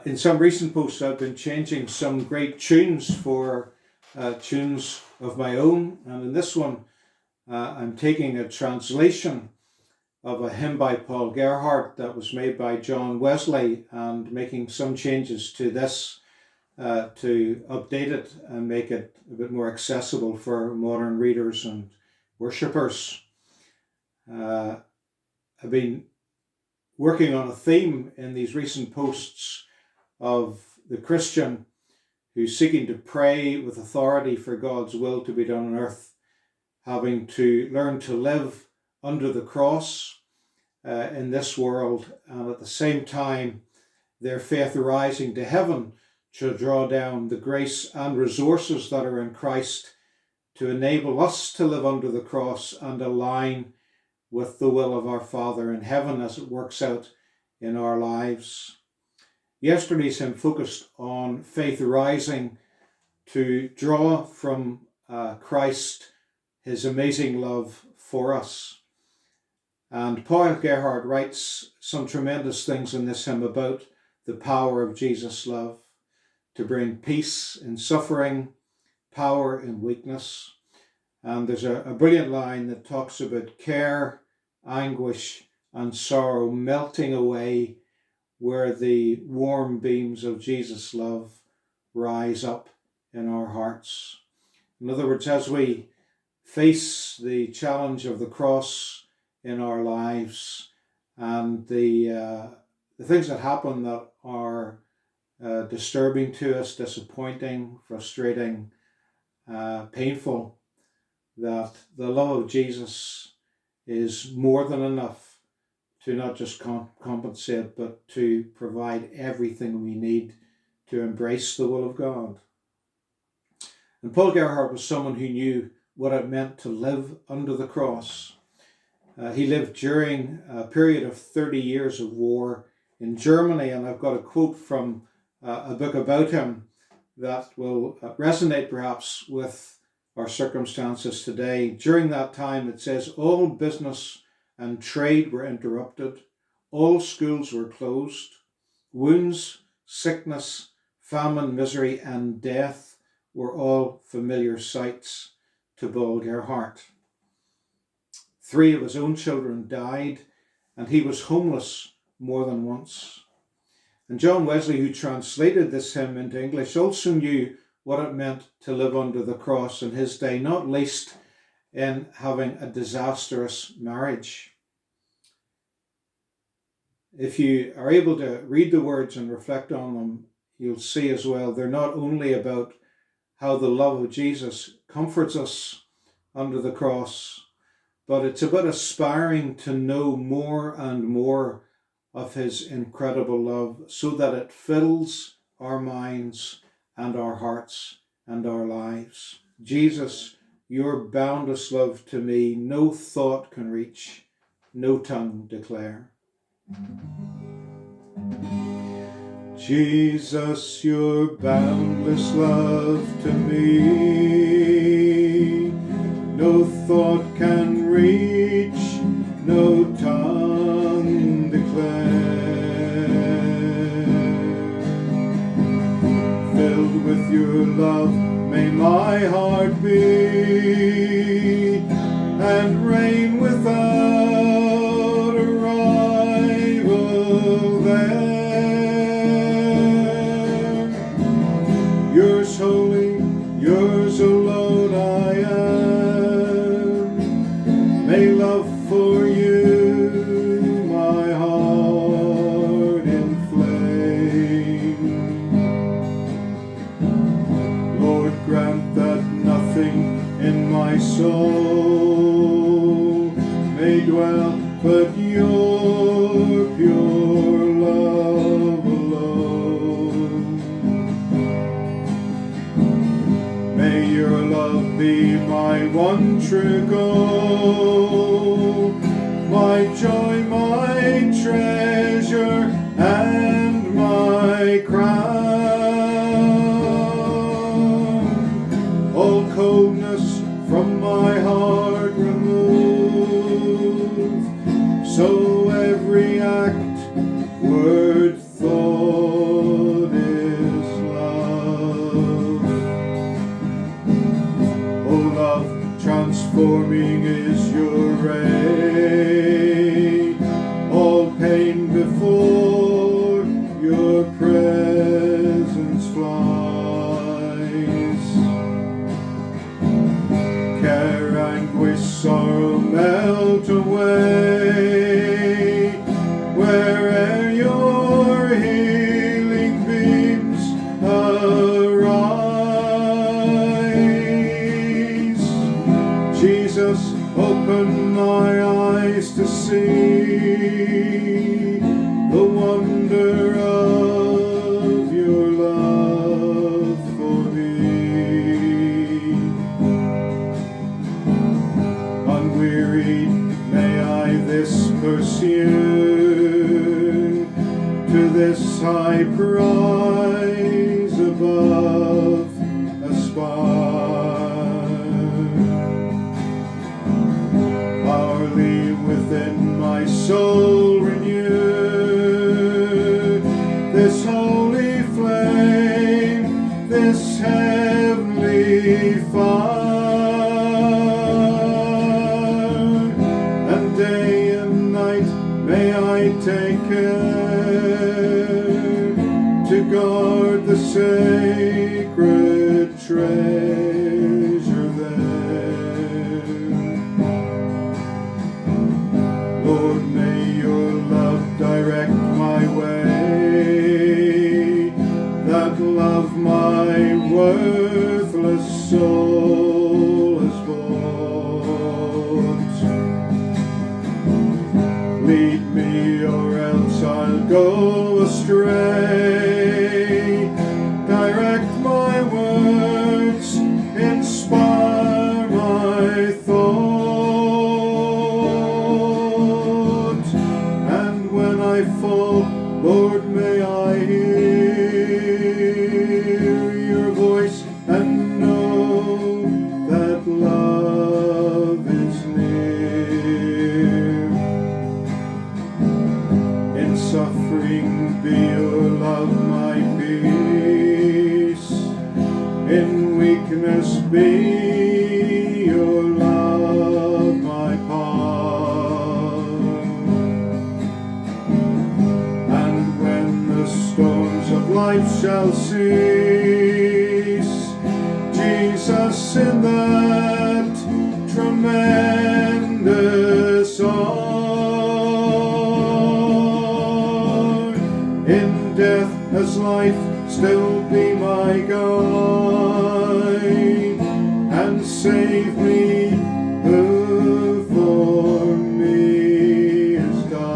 In some recent posts, I've been changing some great tunes for tunes of my own. And in this one, I'm taking a translation of a hymn by Paul Gerhardt that was made by John Wesley and making some changes to this to update it and make it a bit more accessible for modern readers and worshippers. I've been working on a theme in these recent posts of the Christian who's seeking to pray with authority for God's will to be done on earth, having to learn to live under the cross in this world, and at the same time their faith rising to heaven to draw down the grace and resources that are in Christ to enable us to live under the cross and align with the will of our Father in heaven as it works out in our lives. Yesterday's hymn focused on faith rising to draw from Christ, his amazing love for us. And Paul Gerhardt writes some tremendous things in this hymn about the power of Jesus' love to bring peace in suffering, power in weakness. And there's a brilliant line that talks about care, anguish, and sorrow melting away where the warm beams of Jesus' love rise up in our hearts. In other words, as we face the challenge of the cross in our lives and the things that happen that are disturbing to us, disappointing, frustrating, painful, that the love of Jesus is more than enough to not just compensate, but to provide everything we need to embrace the will of God. And Paul Gerhardt was someone who knew what it meant to live under the cross. He lived during a period of 30 years of war in Germany, and I've got a quote from a book about him that will resonate perhaps with our circumstances today. During that time, it says, all business and trade were interrupted, all schools were closed, wounds, sickness, famine, misery, and death were all familiar sights to Paul Gerhardt. 3 of his own children died, and he was homeless more than once. And John Wesley, who translated this hymn into English, also knew what it meant to live under the cross in his day, not least in having a disastrous marriage. If you are able to read the words and reflect on them, you'll see as well they're not only about how the love of Jesus comforts us under the cross, but it's about aspiring to know more and more of his incredible love so that it fills our minds and our hearts and our lives. Jesus, your boundless love to me, no thought can reach, no tongue declare. Jesus, your boundless love to me, no thought can reach, no tongue declare. Filled with your love may my heart be, and reign without a rival there. Yours wholly, yours alone I am. May love for you my heart inflame. Lord, grant that nothing in my soul may dwell but your pure love alone. May your love be my one true goal, my joy, my treasure, and my crown. All coldness from my heart remove, so every act, word, thought transforming is your ray, all pain before your presence flies. Care, anguish, sorrow melt away, where'er your healing beams arise. Jesus, open my eyes to see the wonder of your love for me. Unwearied may I this pursue, to this high prize above aspire. Hourly within my soul renew this holy flame, this heavenly fire, and day and night may I take care to guard the sacred treasure there. Lord, may your love direct my way, that love my worthless soul has bought. Lead me, or else I'll go astray. Direct my words, inspire my thought. And when I fall, Lord, may I hear your voice and know that love is near. In suffering be your love my peace, in weakness be your love my power. And when the storms of life shall cease, Jesus, in that tremendous hour, in death as life, still be my guide, and save me who for me has died.